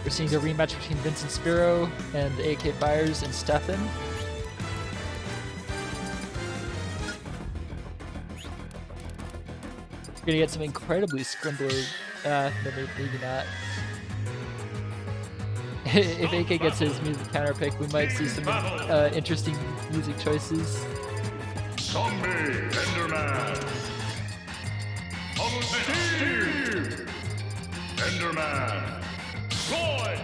We're seeing the rematch between Vince and Spiro and AKFirez and Steffen. We're gonna get some incredibly scrimbler, maybe not. If AK gets his music counter pick, we might see some interesting music choices. Zombie, Enderman. Steve, Enderman. Floyd.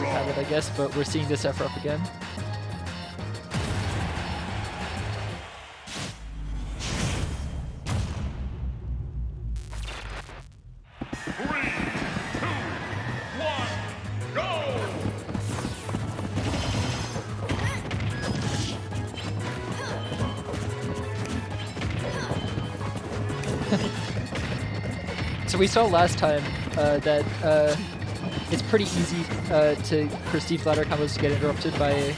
Have it, I guess, but we're seeing this Sephiroth again. So we saw last time that it's pretty easy for Steve ladder combos to get interrupted by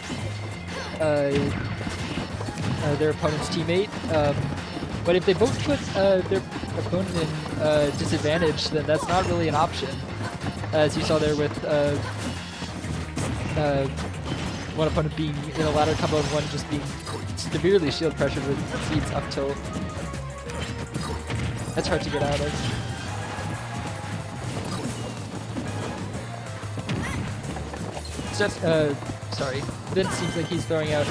their opponent's teammate. But if they both put their opponent in disadvantage, then that's not really an option. As you saw there with one opponent being in a ladder combo and one just being severely shield pressured with Steve's up tilt. That's hard to get out of. Sorry. Vince seems like he's throwing out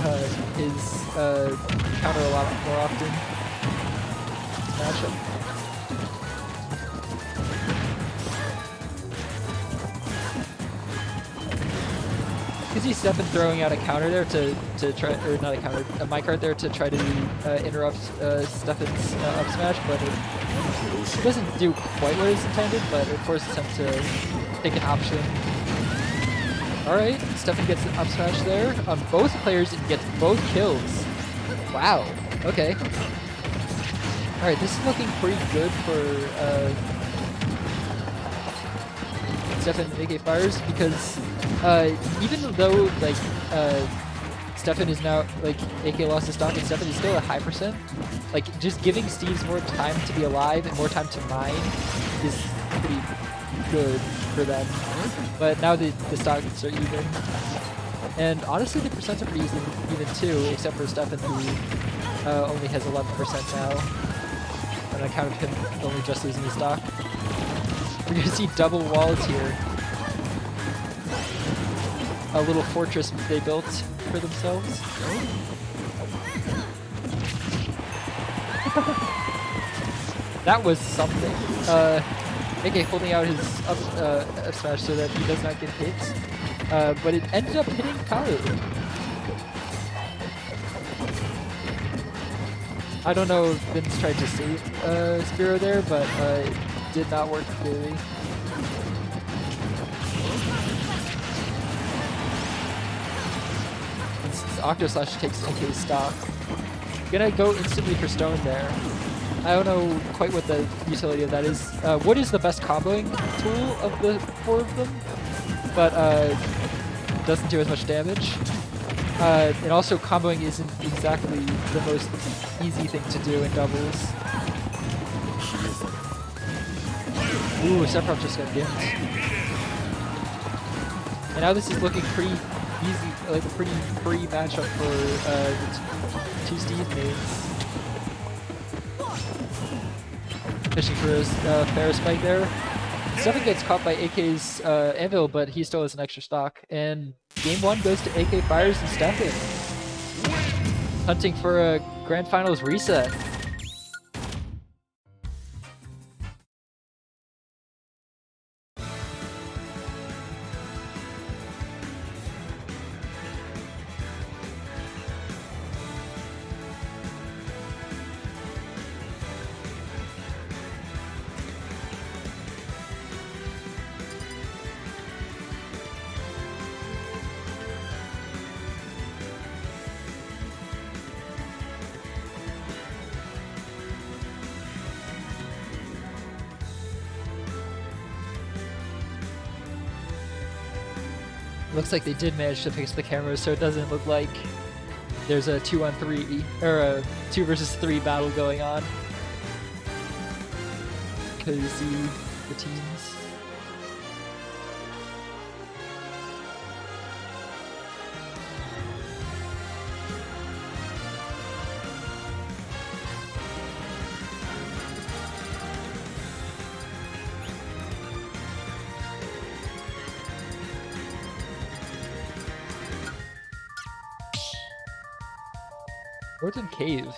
his counter a lot more often. Matchup. You can see Steffen throwing out a counter there to try, or not a counter, a minecart there to try to interrupt Steffen's up smash, but it doesn't do quite what it's intended, but it forces him to take an option. Alright, Steffen gets an up smash there on both players and gets both kills. Wow, okay. Alright, this is looking pretty good for Steffen and AKFirez because even though like Steffen is now like AK lost his stock and Steffen is still a high percent, like just giving Steve's more time to be alive and more time to mine is pretty good for them. But now the stocks are even. And honestly the percents are pretty even too, except for Steffen who only has 11% now. On account of him only just losing his stock. We're gonna see double walls here. A little fortress they built for themselves. That was something. AK holding out his up smash so that he does not get hit. But it ended up hitting Kalu. I don't know if Vince tried to save Spiro there, but it did not work clearly. Octo Slash takes AK's stock. Gonna go instantly for Stone there. I don't know quite what the utility of that is. Wood is the best comboing tool of the four of them, but doesn't do as much damage. And also comboing isn't exactly the most easy thing to do in doubles. Ooh, Sephiroth just got gimped. And now this is looking pretty easy, like a pretty free matchup for the two Steve mates. Fishing for a fair spike there. Steffen gets caught by AK's anvil, but he still has an extra stock. And game one goes to AKFirez and Steffen. Hunting for a Grand Finals reset. Looks like they did manage to fix the camera so it doesn't look like there's a 2-on-3 or a 2 versus 3 battle going on. to see the teams. Northern Cave.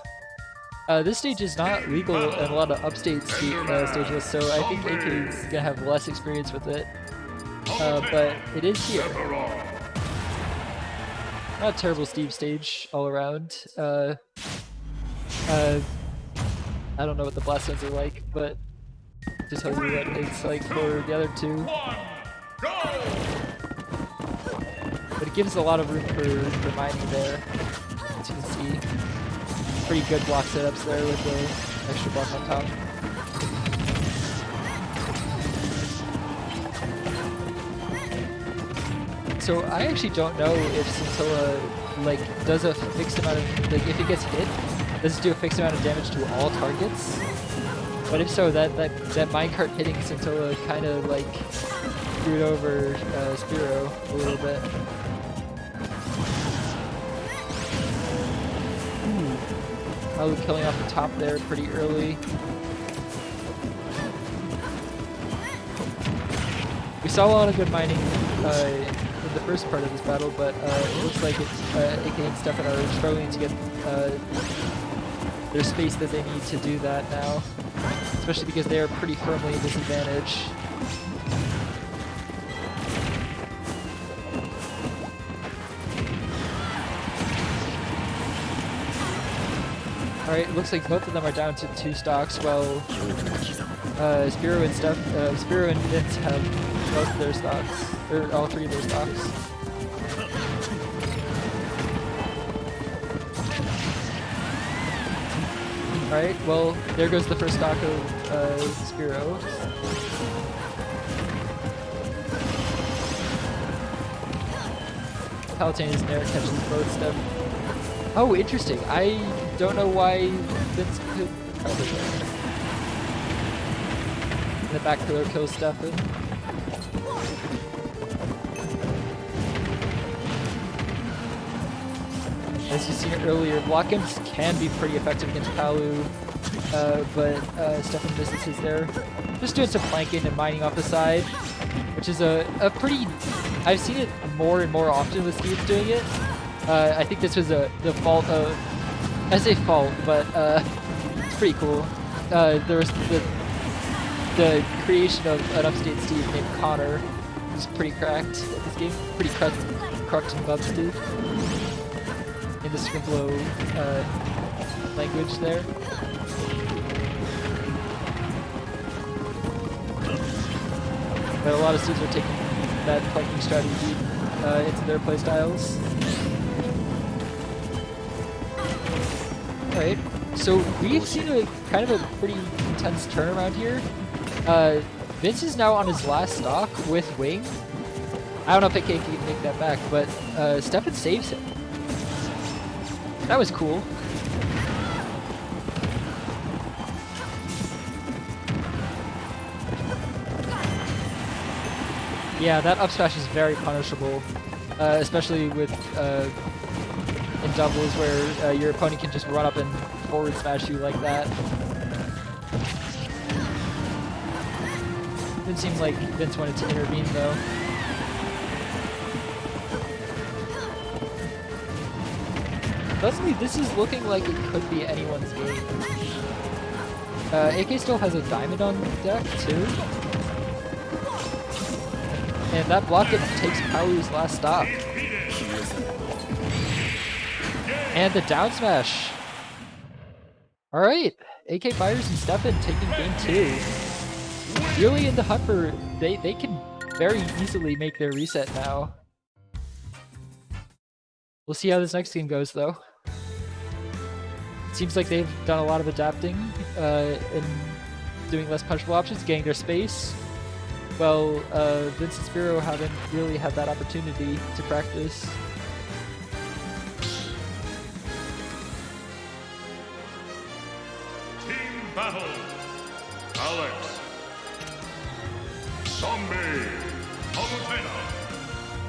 This stage is not legal in a lot of upstate stages, so I think AK is gonna have less experience with it. But it is here. Not a terrible steep stage all around. I don't know what the blast zones are like, but just tells you what it's like for the other two. But it gives a lot of room for mining there, as you can see. Pretty good block setups there with the extra block on top. So I actually don't know if Scintilla does a fixed amount of if it gets hit, does it do a fixed amount of damage to all targets? But if so, that minecart hitting Scintilla kind of screwed over Spiro a little bit. Ooh. Killing off the top there pretty early. We saw a lot of good mining in the first part of this battle, but it looks like AK and Steffen are struggling to get their space that they need to do that now, especially because they are pretty firmly in disadvantage. Alright, looks like both of them are down to 2 stocks, while Spiro and Vince have most of their stocks, or all 3 of their stocks. Alright, well, there goes the first stock of Spiro. Palatane's Nair catches both stuff. Oh, interesting. I don't know why Vince could cover there. And the back pillar kills Steffen. As you've seen earlier, block imps can be pretty effective against Palu, but Steffen misses his there. Just doing some flanking and mining off the side, which is a pretty... I've seen it more and more often with Steve's doing it. I think this was the fault of... I say fault, but it's pretty cool. There was the creation of an upstate Steve named Connor, who's pretty cracked at this game. Pretty cracked and busted in the Scribblo language there. But a lot of Steves are taking that flanking strategy into their playstyles. Alright, so we've seen a kind of a pretty intense turnaround here. Vince is now on his last stock with Wing. I don't know if AK can make that back, but Steffen saves him. That was cool. Yeah, that up smash is very punishable, especially with in doubles where your opponent can just run up and forward smash you like that. Didn't seem like Vince wanted to intervene though. Suddenly, this is looking like it could be anyone's game. AK still has a diamond on deck too. And that block it takes Palu's last stop. And the down smash. Alright, AKFirez and Steffen taking game 2. Really in the hunt for... They can very easily make their reset now. We'll see how this next game goes though. Seems like they've done a lot of adapting and doing less punishable options, getting their space. Well, Vince and Spiro haven't really had that opportunity to practice. Team battle. Alex Zombie, Palutena,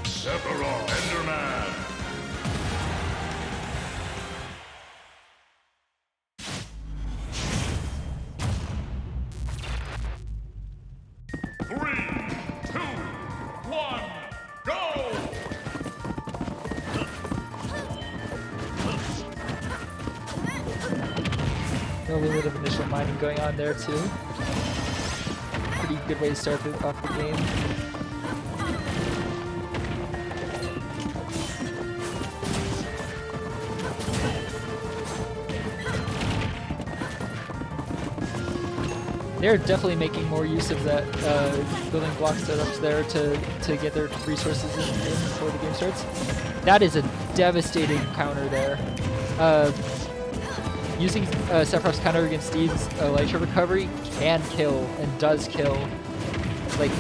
Sephiroth, Enderman. Three, two, one, go! A little bit of initial mining going on there too. Pretty good way to start off the game. They're definitely making more use of that building block setups there to get their resources in before the game starts. That is a devastating counter there. Using Sephiroth's counter against Steve's Elytra recovery can kill and does kill. Like,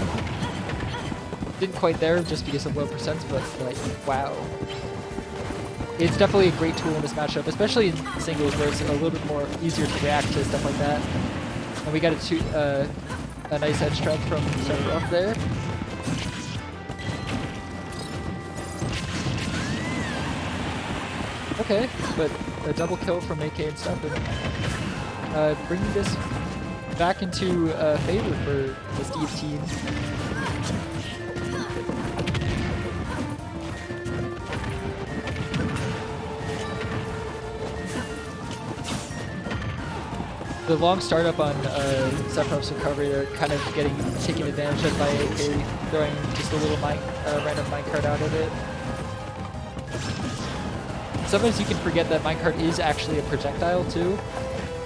didn't quite there just because of low percents, but like, wow. It's definitely a great tool in this matchup, especially in singles where it's a little bit more easier to react to stuff like that. And we got a nice edge trap from Sephiroth there. Okay, but a double kill from AK and Steffen. Bringing this back into favor for the Steve team. The long startup on Sephiroth's recovery, they're kind of taken advantage of by AK, throwing just a little random minecart out of it. Sometimes you can forget that minecart is actually a projectile too,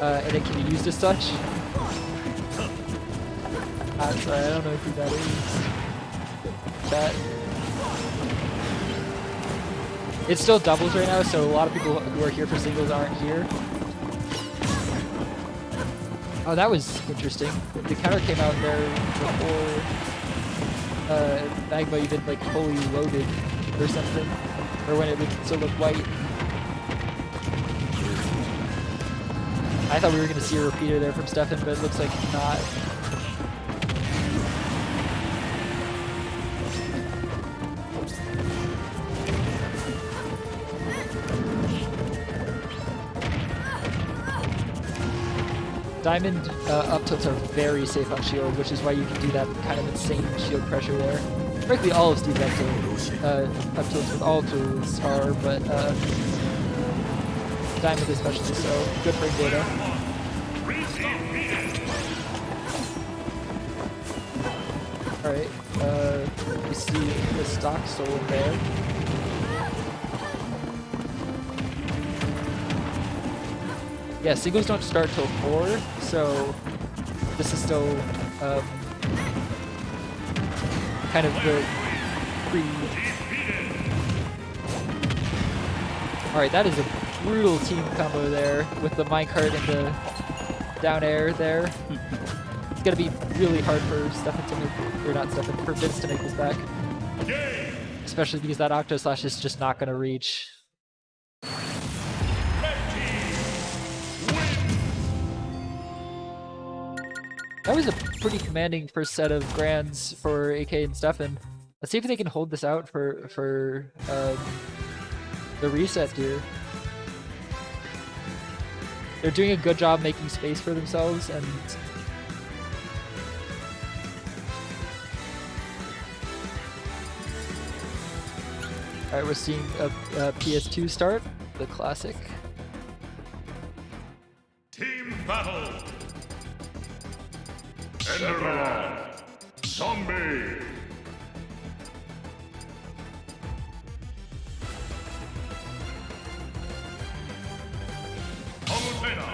and it can be used as such. I'm sorry, I don't know who that is. That. It's still doubles right now, so a lot of people who are here for singles aren't here. Oh, that was interesting. The counter came out there before Magma even like fully loaded or something, or when it would still look white. I thought we were going to see a repeater there from Steffen, but it looks like not. Diamond up tilts are very safe on shield, which is why you can do that kind of insane shield pressure there. Frankly, all of Steve's up tilts with all tools are, but Diamond especially so. Good for data. Alright, we see the stock stolen there. Yeah, singles don't start till 4, so this is still kind of the pre. Alright, that is a brutal team combo there with the minecart and the down air there. It's gonna be really hard for Steffen to make, or not Steffen, for Vince to make this back. Especially because that Octo Slash is just not gonna reach. That was a pretty commanding first set of grands for AK and Steffen. Let's see if they can hold this out for the reset here. They're doing a good job making space for themselves, and alright, we're seeing a PS2 start, the classic. Team battle. Enderman, Zombie. Palutena.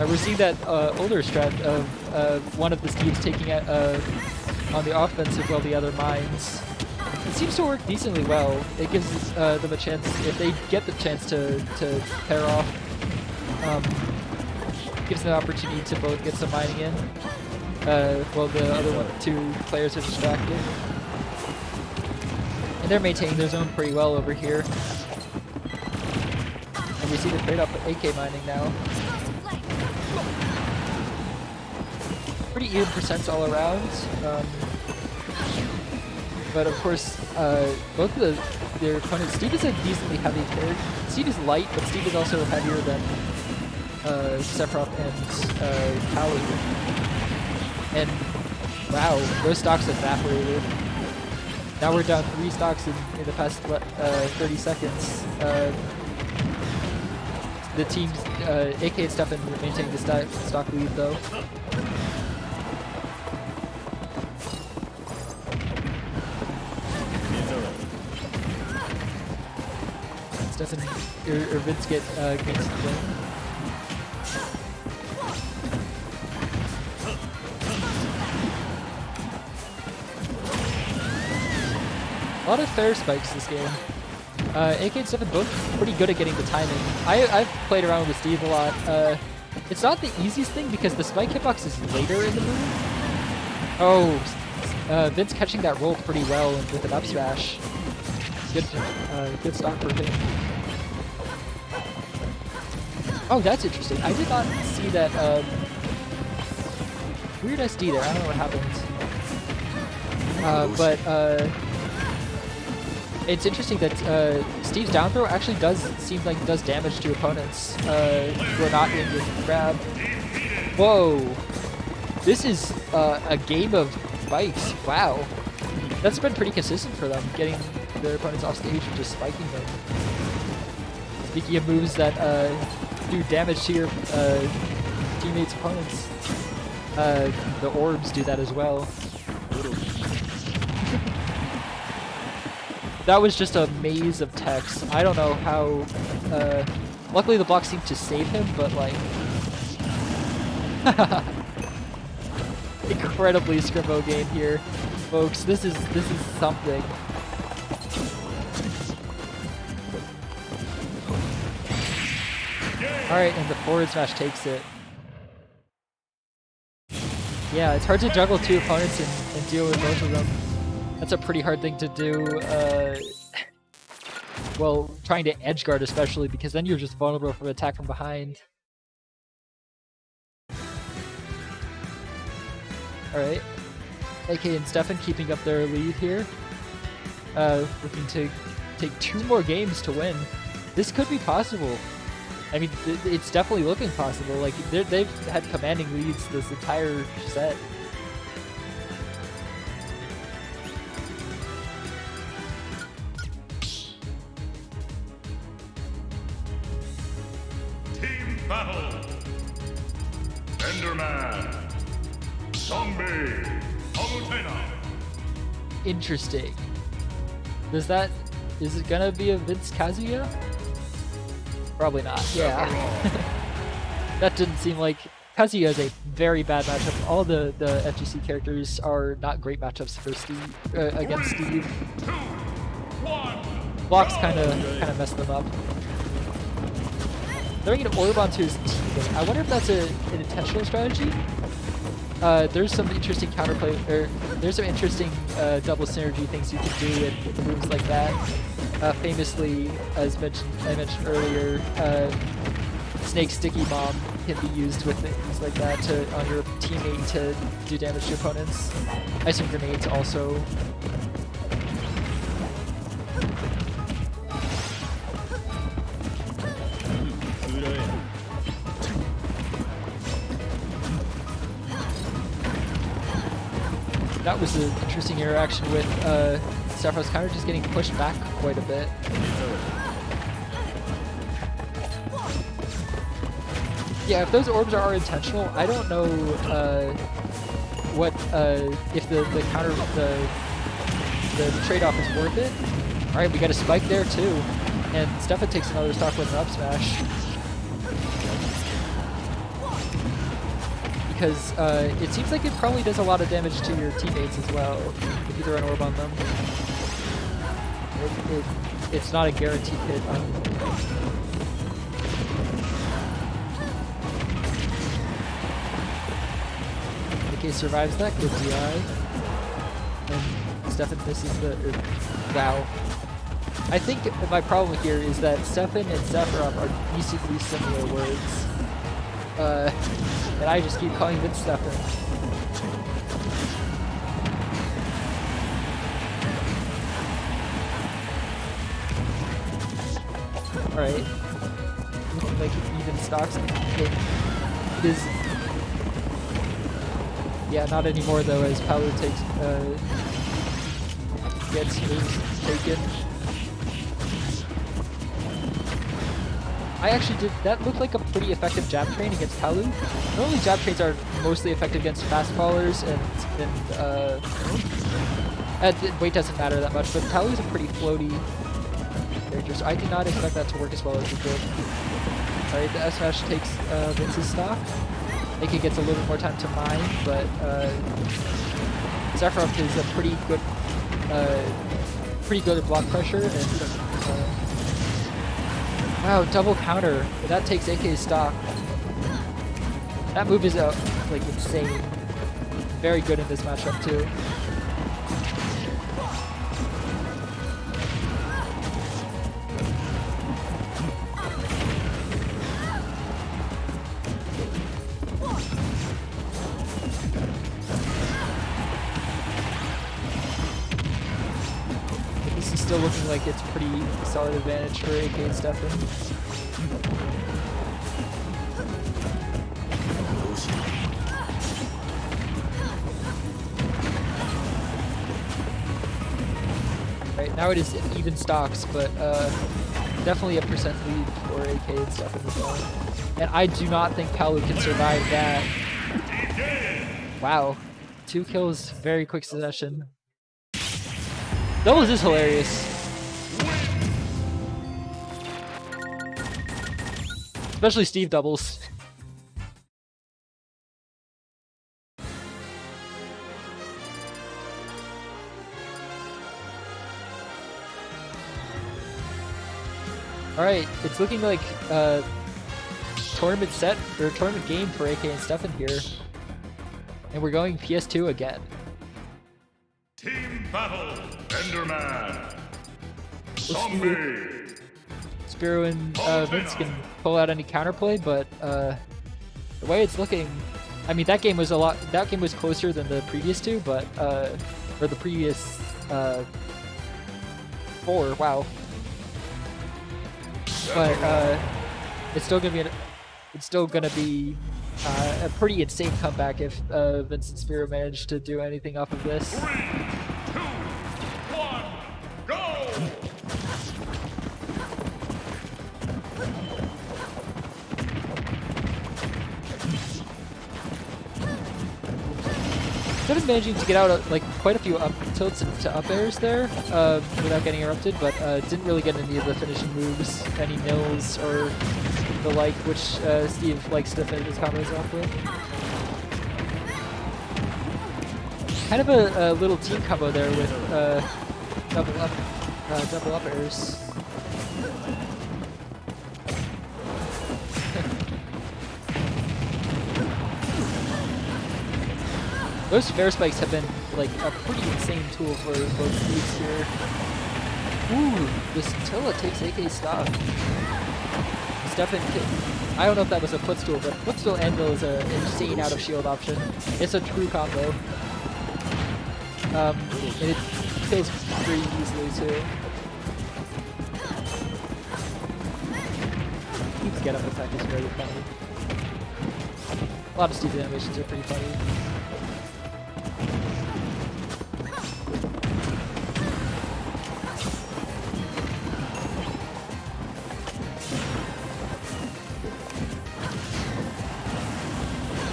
We're seeing that older strat of one of the Steves taking it on the offensive while the other mines. It seems to work decently well. It gives them a chance, if they get the chance to pair off, gives them an opportunity to both get some mining in while the other two players are distracted. And they're maintaining their zone pretty well over here. And we see the trade-off with AK mining now. Pretty even percents all around. But of course, both of their opponents, Steve is a decently heavy character. Steve is light, but Steve is also heavier than Sephiroth and Kali. And wow, those stocks evaporated. Now we're down 3 stocks in the past 30 seconds. The teams, AK and Steffen, maintaining the stock lead though. Steffen or Vince get gains the win. A lot of fair spikes this game. AK and Steffen both pretty good at getting the timing. I've played around with Steve a lot. It's not the easiest thing because the spike hitbox is later in the move. Oh, Vince catching that roll pretty well with an up smash. Good stock for him. Oh, that's interesting. I did not see that. Weird SD there. I don't know what happened. But it's interesting that Steve's down throw actually does seem like it does damage to opponents who are not in with the grab. Whoa! This is a game of spikes. Wow, that's been pretty consistent for them, getting their opponents off stage and just spiking them. Speaking of moves that do damage to your teammates' opponents, the orbs do that as well. That was just a maze of text. I don't know how. Luckily, the block seemed to save him, but like, incredibly Scribbo game here, folks. This is something. All right, and the forward smash takes it. Yeah, it's hard to juggle 2 opponents and deal with both of them. That's a pretty hard thing to do, well, trying to edge guard especially, because then you're just vulnerable from attack from behind. Alright, AK and Steffen keeping up their lead here. Looking to take 2 more games to win. This could be possible. I mean, it's definitely looking possible. Like, they've had commanding leads this entire set. Battle! Enderman! Zombie! Palutena! Interesting. Is it gonna be a Vince Kazuya? Probably not. Yeah. That didn't seem like... Kazuya is a very bad matchup. All the FGC characters are not great matchups for Steve, against Steve. 2, 1, Blocks kind of messed them up. Throwing an orb onto his teammate. I wonder if that's an intentional strategy. There's some interesting counterplay, or there's some interesting double synergy things you can do with moves like that. Famously, as I mentioned earlier, Snake's Sticky Bomb can be used with things like that on your teammate to do damage to opponents. Icing Grenades also. That was an interesting interaction with Sephiroth's counter just getting pushed back quite a bit. Yeah, if those orbs are intentional, I don't know what if the counter the trade-off is worth it. All right, we got a spike there too, and Steffen takes another stock with an up smash. because it seems like it probably does a lot of damage to your teammates as well if you throw an orb on them. It's not a guaranteed hit. AK survives that, good DI. And Steffen misses the... wow. I think my problem here is that Steffen and Sephiroth are decently similar words. And I just keep calling it Steffen. Alright. Looking like even stocks. It is... yeah, not anymore though, as Palu takes, gets his taken. I actually did, that looked like a pretty effective jab train against Palu. Normally jab trains are mostly effective against fast fallers and weight doesn't matter that much, but Palu's a pretty floaty character, so I did not expect that to work as well as it did. Alright, the S-Smash takes Vince's stock. AK gets a little bit more time to mine, but Sephiroth is a pretty good at block pressure, and wow, double counter. That takes AK's stock. That move is like insane. Very good in this matchup too. This is still looking like it's pretty solid advantage for AK and Steffen. Right, now it is even stocks, but definitely a percent lead for AK and Steffen as well. And I do not think Palu can survive that. Wow. 2 kills, very quick succession. Doubles is hilarious. Especially Steve doubles. Alright, it's looking like tournament set, or tournament game for AK and Steffen here. And we're going PS2 again. Team battle, Enderman. Zombie. Spiro and Vince can pull out any counterplay, but the way it's looking, I mean that game was closer than the previous two, but or the previous 4. Wow. But it's still gonna be a pretty insane comeback if Vince and Spiro manage to do anything off of this. 3, 2, 1, go! Steffin's managing to get out like quite a few up tilts to up airs there without getting interrupted, but didn't really get any of the finishing moves, any nils or the like, which Steve likes to finish his combos off with. Kind of a little team combo there with double up airs. Those fair spikes have been like a pretty insane tool for both Steves here. Ooh, this Tilla takes AK stock. Steffen, I don't know if that was a footstool, but footstool anvil is an insane out of shield option. It's a true combo. And it kills pretty easily too. Steve's get up attack is very funny. A lot of Steve's animations are pretty funny.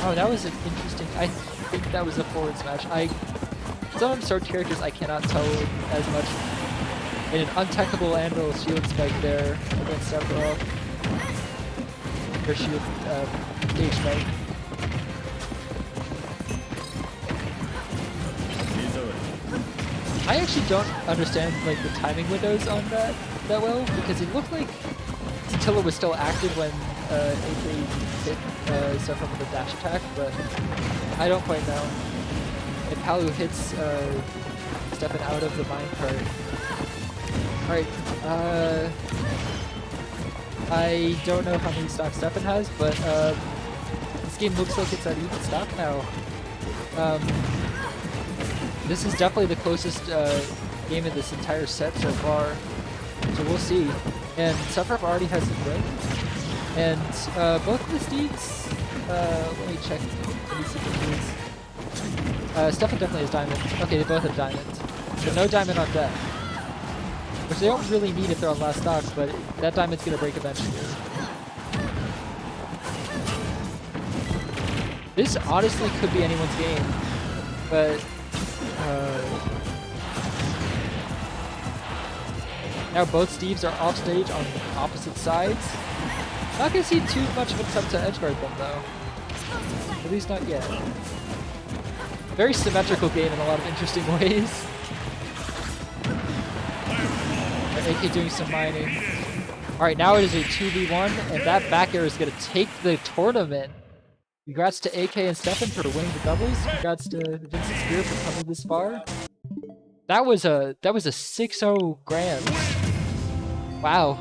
Oh, that was an interesting. I think that was a forward smash. Some of sword characters I cannot tell as much. And an untechable anvil shield spike there against Sephiroth. Or shield gauge spike. I actually don't understand like the timing windows on that well, because it looked like Tilla was still active when AK hit Steffen with a dash attack, but I don't quite know. And Palu hits Steffen out of the minecart. Alright, I don't know how many stocks Steffen has, but this game looks like it's at even stock now. This is definitely the closest game in this entire set so far, so we'll see. And Sephiroth already has his win, and both of the Steeds, let me check these sequences. Steffen definitely has diamond. Okay, they both have diamond, but no diamond on deck. Which they don't really need if they're on last stocks, but that diamond's gonna break eventually. This honestly could be anyone's game, but now both Steves are off stage on opposite sides. Not gonna see too much of an attempt to edgeguard them though. At least not yet. Very symmetrical game in a lot of interesting ways. AK doing some mining. Alright, now it is a 2v1, and that back air is going to take the tournament. Congrats to AK and Steffen for winning the doubles. Congrats to Vincent Spiro for coming this far. That was a 6-0 grand. Wow.